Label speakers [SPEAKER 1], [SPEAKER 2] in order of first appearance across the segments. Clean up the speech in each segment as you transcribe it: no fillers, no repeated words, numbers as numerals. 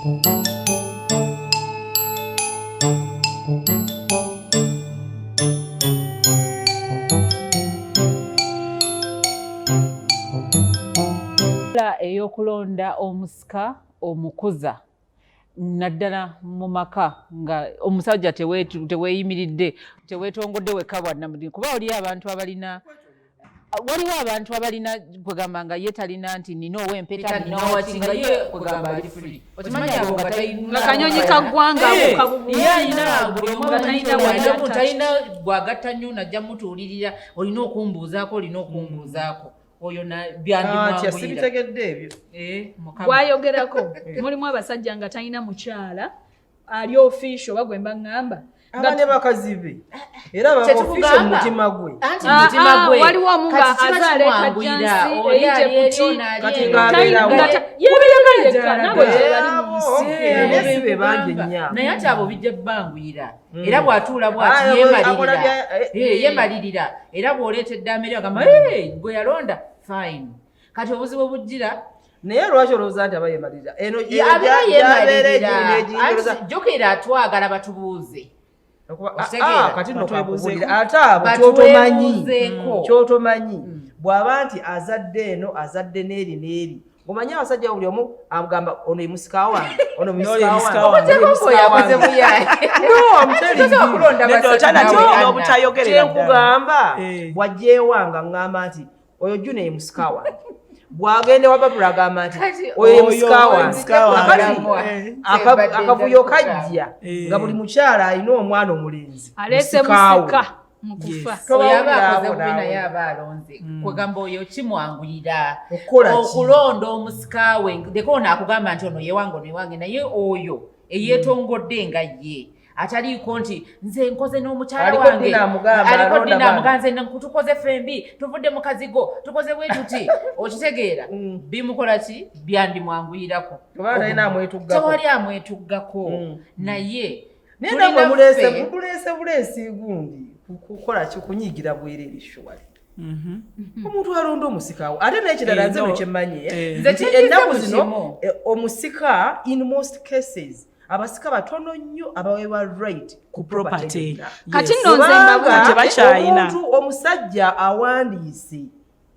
[SPEAKER 1] Eyokulonda omusika omukuza naddala mu maka nga omusajja teweeyimiridde teweetongodde wekka bwannamudi kuba waliwo abantu abalina kwegamba nga ye talina nti nina ow'empeta nina waki nga ye kwegamba ali free okimanyi abo nga kanyonyi kaggwanga talina gwagatta nnyo najja mutuulirira olina okumbuuzaako oyo na byandimwanguyira sibitegedde ebyo bwayogerako mulimu abasajja nga talina mukyala ali official bagwemba ngamba
[SPEAKER 2] abane bakazi be era ba official mu mutima gwe
[SPEAKER 1] waliwo omunga azaleka jansi Egypt
[SPEAKER 2] kati ngabera
[SPEAKER 1] yebeyagaleka nabo
[SPEAKER 2] bali banje nya
[SPEAKER 1] naye ati abo bijja banguyira era bwatuula bwati yemalirira era bw'oleeta Ddaame lyo agamba gwe yalonda fine kati obuzibu bujjira
[SPEAKER 2] naye lwaki olowooza nti abayemalirira eno
[SPEAKER 1] jjukira atwagala batubuuze
[SPEAKER 2] kati nokakubulira ate abo kyotomanyi bw'aba nti azadde eno azadde n'eri n'eri omanyi abasajja buli omu agamba ono musika wange ono musika wange kyekugamba bw'ajja ewanga ngamba nti oyo June ye musika wange bw'agenda wababula agamba nti oyo ye musika wange akavuyo kajja nga buli mukyala alina omwana omulenzi
[SPEAKER 1] musika oyabakoze yaba alonze kwegamba oyo kimwanguyira okulonda omusika we ndeko naakugamba nti ono yewange ono ewange naye oyo eyeetongodde nga ye ataliiko nti nze nkoze n'omukyala wange aliko Dinah nze tukoze fembi tuvudde mu kazigo tukoze bwe tuti okitegeera bimukola ki byandimwanguyirako tewali amwetuggako naye
[SPEAKER 2] nendagwe buleese gundi kukola kunyigira bwerere shwali omuntu alonda omusika ate n'ekirala nze bwekyemmanyi nti ennaku zino omusika in most cases abasika batono nnyo abaweebwa right ku property
[SPEAKER 1] kati nno nze mbaga
[SPEAKER 2] tebakyayina omuntu omusajja awandiise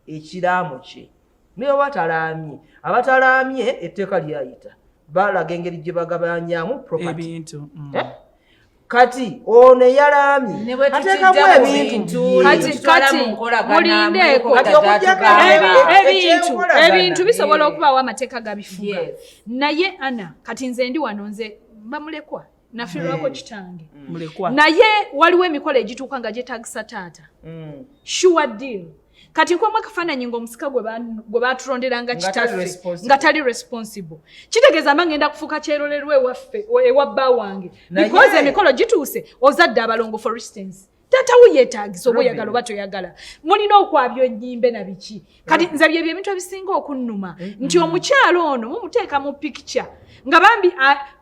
[SPEAKER 2] ekiraamo kye naye batalaamye abatalaamye etteeka lyayita balaga engeri gye bagabanyamu property
[SPEAKER 3] ebintu
[SPEAKER 2] kati ono yalaamye ateekamu ebintu
[SPEAKER 1] mulindeeko ebintu bisobola okubaawo amateeka gabifuga naye ana kati nze ndi wano nze bamulekwa nafiirwako kitange naye waliwo emikolo egituuka nga gyetaagisa taata sure deal kati nkuwamu akafaananyi ng'omusika gwe baatulonderanga kitaffe nga tali responsible kitegeeza mba ngenda kufuuka kyerolerwa ewaffe ewa bba wange because emikolo gituuse ozadde abalongo for instance taatawo yeetaagisa oba oyagala oba toyagala mulina okwabya ennyimbe na biki kati nze byebyo ebintu ebisinga okunnuma nti omukyalo ono mumuteeka mu picture nga bambi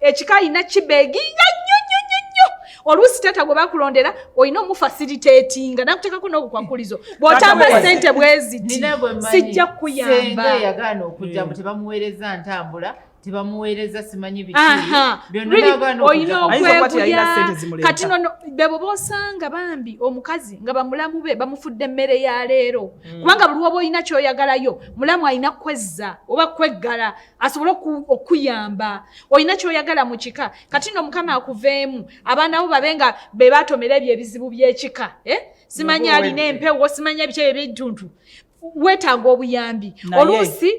[SPEAKER 1] ekika alina kibeeginga nnyo oluusi taata gwe bakulondera olina omufacilitatinga nakuteekako n'obukwakulizo bw'otamba ssente bweziti sijja kukuyamba
[SPEAKER 4] yagaana okujja tebamuweereza ntambula tebamuweereza simanyi biki
[SPEAKER 1] olina okwegulya kati nono bebo bosanga bambi omukazi nga bamulamu be bamufudde emmere ya leero kubanga buli woba olina kyoyagalayo mulamu alina kwezza oba kweggala asobole okuyamba olina kyoyagala mu kika kati no mukama akuveemu abaana bo babenga be batomera ebyo ebizibu by'ekika simanyi alina empewo simanyi ebiki ebintuntu wetaaga obuyambi oluusi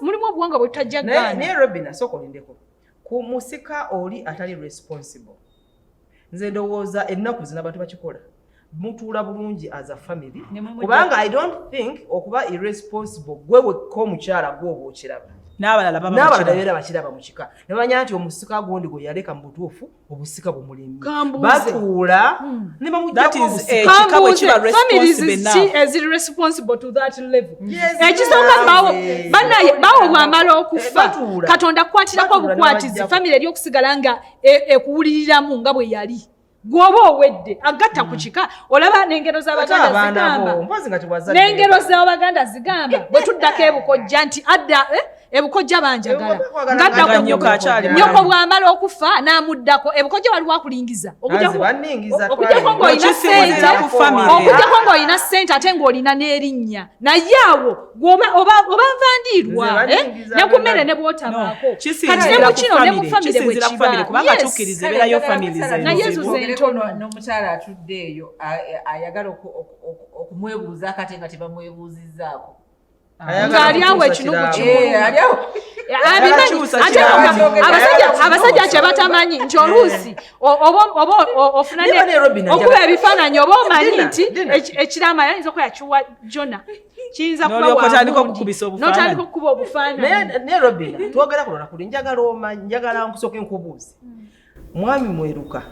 [SPEAKER 1] mulimu obuwanga bwe tutajja gaana
[SPEAKER 2] naye Robina sooka olindeko ku musika oli atali responsible nze ndowooza ennaku zino abantu bakikola mutuula bulungi as a family kubanga I don't think okuba irresponsible gwe wekka omukyala gwoba okiraba
[SPEAKER 3] n'abalala
[SPEAKER 2] beera bakiraba mu kika ne bamanya nti omusika gundi gwe yaleka mu butuufu obusika bumulemye batuula ne
[SPEAKER 3] ekika bwe kiba
[SPEAKER 1] responsible to that level ekisooka banaye bawo bwamala okufa katonda akukwatirako obukwatizi famire eri okusigala nga ekuwuliriramu nga bwe yali gwoba owedde agatta ku kika olaba n'engero z'abaganda zigamba n'engero z'abaganda zigamba bwe tuddako ebukojja nti adda ebukojja banjagala
[SPEAKER 2] Ngadda
[SPEAKER 3] nnyo kakyali
[SPEAKER 1] nyoko bw'amala okufa n'amuddako ebukojja waliwo akulingiza okujjako ng'olina ssente ate ng'olina n'erinnya naye awo oba nvandiirwa ne ku mmere ne bw'otabaako kati ne mu kino ne mu famire bwe kiba naye zuze ntono
[SPEAKER 4] n'omukyala atudde eyo ayagala okumwebuuza akate nga tebamwebuuzizzaako
[SPEAKER 1] ng'ali awo ekinugu abasajja kye batamanyi nti oluusi oba ofuna okuba ebifaananyi oba omanyi nti ekirama yayinza okuba yakiwa jona kiyinza
[SPEAKER 3] n'otandika
[SPEAKER 1] okukuba obufaananyi
[SPEAKER 2] naye Robina twogera kulona kuli njagala nkusooke nkubuuze mwami mweruka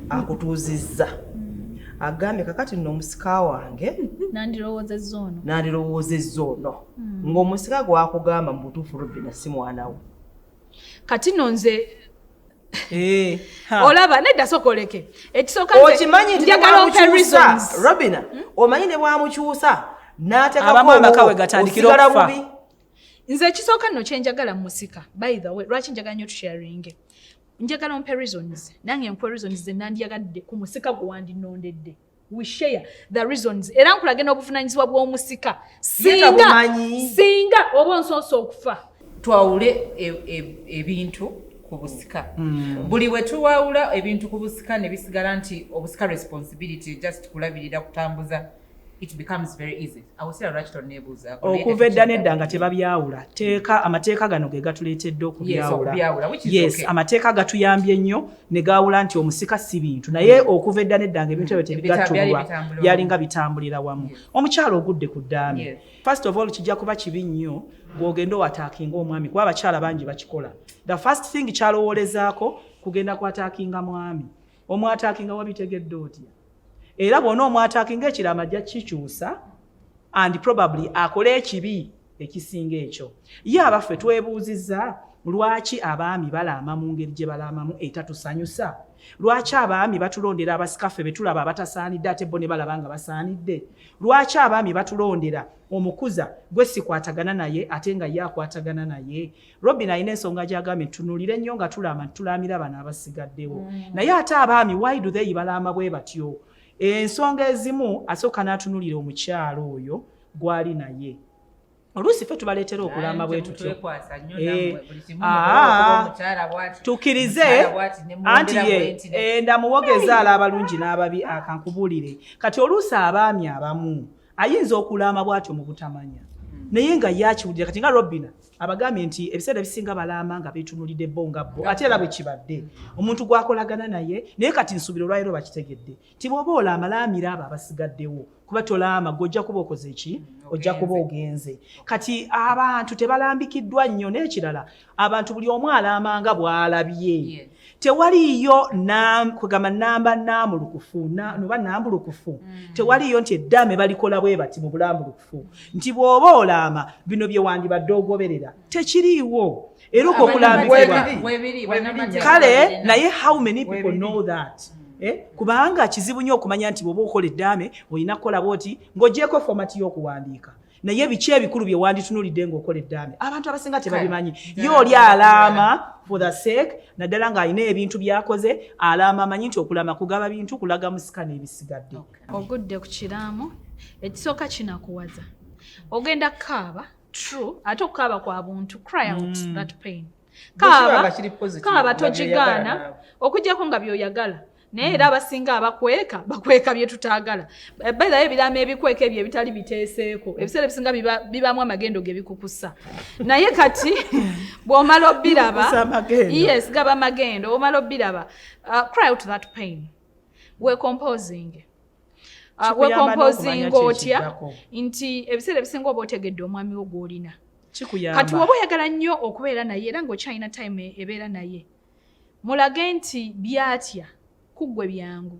[SPEAKER 2] akutuuzizza agambye kakati nno omusika wange nandirowoozezza ono ng'omusika gwakugamba mu butuufu Robina si mwana we
[SPEAKER 1] kati nno nze olaba nedda sokoleke
[SPEAKER 2] okimanyi nti bwamukyusa Robina omanyi ne bwamukyusa
[SPEAKER 3] n'ateekaosigala
[SPEAKER 2] bubi
[SPEAKER 1] nze ekisooka nno kyenjagala mu musika by the way lwaki njagala nnyo tusharinge njagala ompe reasons nange nkwe reasons ze nandyagadde ku musika gwe wandinondedde we share the reasons era nkulage n'obuvunaanyizibwa bw'omusika singa oba nsoosa okufa
[SPEAKER 4] twawule ebintu ku busika buli we tuwawula ebintu ku busika ne bisigala nti obusika responsibility just kulabirira kutambuza it becomes very easy. Awusira lwaki tonneebuuza
[SPEAKER 3] okuva edda nedda nga tebabyawula amateeka gano ge gatuleetedde okubyawula yes amateeka gatuyambye nnyo ne gaawula nti omusika si bintu naye okuva edda nedda nga ebintu ebyo tebigattulwa byalinga bitambulira wamu omukyala ogudde ku Ddaame first of all kijja kuba kibi nnyo gw'ogenda owataakinga omwami kuba abakyala bangi bakikola the first thing kyalowoolezaako kugenda kwataakinga mwami omwataakinga wabitegedde otya era bw'ona omwataakinga ekirama ajja kikyusa and probably akole ekibi ekisinga ekyo ye abaffe twebuuzizza lwaki abaami balaama mu ngeri gye balaamamu etatusanyusa lwaki abaami batulondera abasikaffe be tulaba abatasaanidde ate bo ne balaba nga basaanidde lwaki abaami batulondera omukuza gwe sikwatagana naye ate nga ye akwatagana naye Robin alina ensonga gy'agambye tunuulire nnyo nga tulaama tulaamira bano abasigaddewo naye ate abaami why do they balaama bwe batyo ensonga ezimu asooka n'atunulira omukyalo oyo gwali naye oluusi ffe tubaleetera okulamba bwe tutyo tukkirize anti ye ndamuwogeza ala abalungi n'ababi akankubuulire kati oluusi abaami abamu ayinza okulama bw'atyo mu butamanya naye nga yakiwulira kati nga Robina abagambye nti ebiseera ebisinga balaama nga beetunulidde bo nga bo ate era bwe kibadde omuntu gwakolagana naye naye kati nsuubira olwaliro bakitegedde ti bw'oba olaama laamira abo abasigaddewo kuba tolaama gwe ojja kuba okoze eki ojja kuba ogenze kati abantu tebalambikiddwa nnyo n'ekirala abantu buli omu alaamanga bw'alabye tewaliyo kugamba namba namulukufu noba nambulukufu tewaliyo nti Ddaame balikola bwe bati mu bulambulukufu nti bw'oba olaama bino bye wandibadde ogoberera tekiriiwo era okulambikibwa kale naye how many people know that kubanga kizibu nnyo okumanya nti bw'oba okola Ddaame olina kukola bw'oti ng'oggyeko fomati y'okuwandiika naye biki ebikulu bye wanditunulidde ng'okola Ddaame abantu abasinga tebabimanyi ye oli alaama for the sake naddala ng'alina ebintu byakoze alaama amanyi nti okulama kugaba bintu kulaga musika n'ebisigadde
[SPEAKER 1] ogudde ku kiraamu ekisooka kinakuwaza ogenda kaaba true ate okukaaba kwa buntu cry out that pain kaaba togigaana okuggyako nga byoyagala naye era abasinga bakweka bye tutaagala bayidayo ebiraama ebikweka ebyo ebitali biteeseeko ebiseera ebisinga bibaamu amagendo ge bikukusa naye kati bw'omala obbiraba yes gaba amagendo omala obbiraba cry out that pain weecomposing otya nti ebiseera ebisinga oba otegedde omwami wo gw'olina kati woba oyagala nnyo okubeera naye era ng'okyalina time ebeera naye mulage nti byatya kuggwe byangu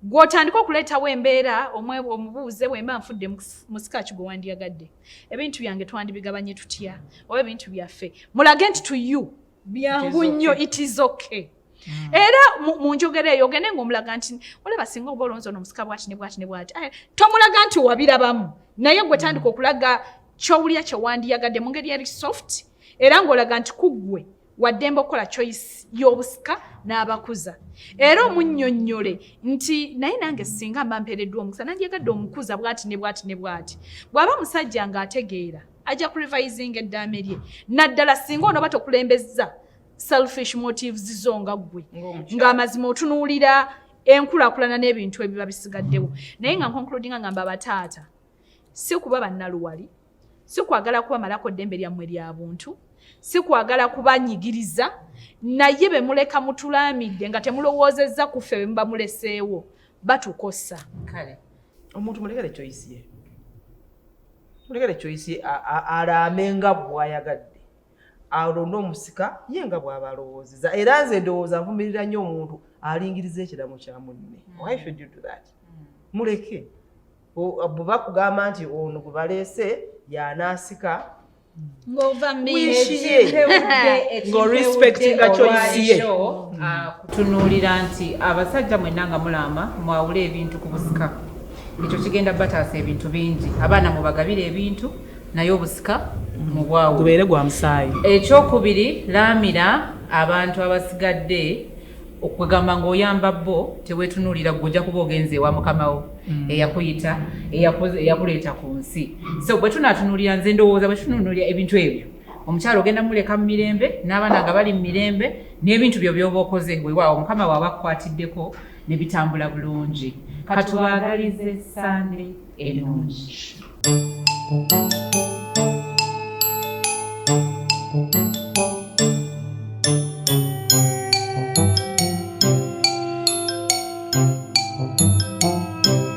[SPEAKER 1] gw'otandika okuleetawo embeera omubuuze bwemba nfudde musika ki gwe wandiyagadde ebintu byange twandibigabanye tutya oba ebintu byaffe mulage nti to you byangu nnyo it is okay era mu njogera eyo ogende ng'omulaga nti olaba singa oba olonze ono omusika bwati ne bwati ne bwati tomulaga nti wabirabamu naye gwe tandika okulaga kyowulira kye wandiyagadde mu ngeri eri soft era ng'olaga nti kuggwe waddembe okukola choice y'obusika n'abakuza. Era omunnyonnyole nti naye nange singa mba mpeereddwa omukisa nandyegadde omukuza bw'ati ne bw'ati ne bw'ati. Bw'aba musajja ng'ategeera ajja ku revising eddaame lye naddala singa ono batokulembezza selfish motives zo nga ggwe ng'amazima otunuulira enkulaakulana n'ebintu ebiba bisigaddewo. Naye nga nkoncludinga ngamba abataata si kuba bannaluwali, si kwagala kubamalako ddembe lyammwe lya buntu, si kwagala kubanyigiriza, naye be muleka mutulaamidde nga temulowoozezza ku ffe be muba muleseewo batukosa.
[SPEAKER 4] Kale
[SPEAKER 2] omuntu mulekere choice ye, mulekere choice ye alaame nga bw'ayagadde, alonde omusika ye nga bw'aba alowoozezza. Era nze ndowooza nvumirira nnyo omuntu alingiriza ekiramu kya munne. Why should you do that? Muleke bwe bakugamba nti ono gwe baleese y'anaasika
[SPEAKER 3] ng'orespectinga choice ye.
[SPEAKER 4] Kutunuulira nti abasajja mwenna nga mulama mwawule ebintu ku busika, ekyo kigenda bataasa ebintu bingi. Abaana mubagabire ebintu naye obusika mubwawo
[SPEAKER 3] gubeere gwa musaayi.
[SPEAKER 4] Ekyokubiri, laamira abantu abasigadde okugamba ng'oyamba bo teweetunuulira gwe ojja kuba ogenze ewa mukamawo eyakuyita eyakuleeta ku nsi. So bwe tunaatunuulira, nze ndowooza bwe tununuulira ebintu ebyo, omukyala ogenda muleka mu mirembe n'abaana nga bali mu mirembe n'ebintu byo by'oba okoze gwe waawo mukama waaba akukwatiddeko ne bitambula bulungi. Katubaagalize Sande ennungi.